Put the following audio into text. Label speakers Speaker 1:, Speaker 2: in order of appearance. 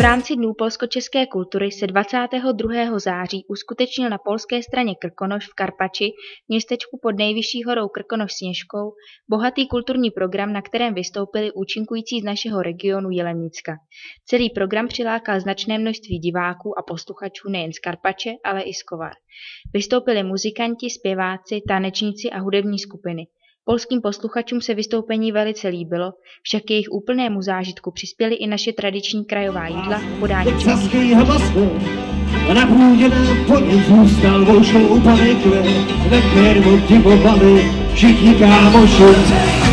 Speaker 1: rámci Dnů polsko-české kultury se 22. září uskutečnil na polské straně Krkonoš v Karpači, městečku pod nejvyšší horou Krkonoš Sněžkou, bohatý kulturní program, na kterém vystoupili účinkující z našeho regionu Jilemnicka. Celý program přilákal značné množství diváků a posluchačů nejen z Karpače, ale i z Kovar. Vystoupili muzikanti, zpěváci, tanečníci a hudební skupiny. Polským posluchačům se vystoupení velice líbilo, však k jejich úplnému zážitku přispěly i naše tradiční krajová jídla v podání českých.
Speaker 2: A na půdě nám po něm zůstal vošou panek, ve kterém obdivovali všichni kámoši.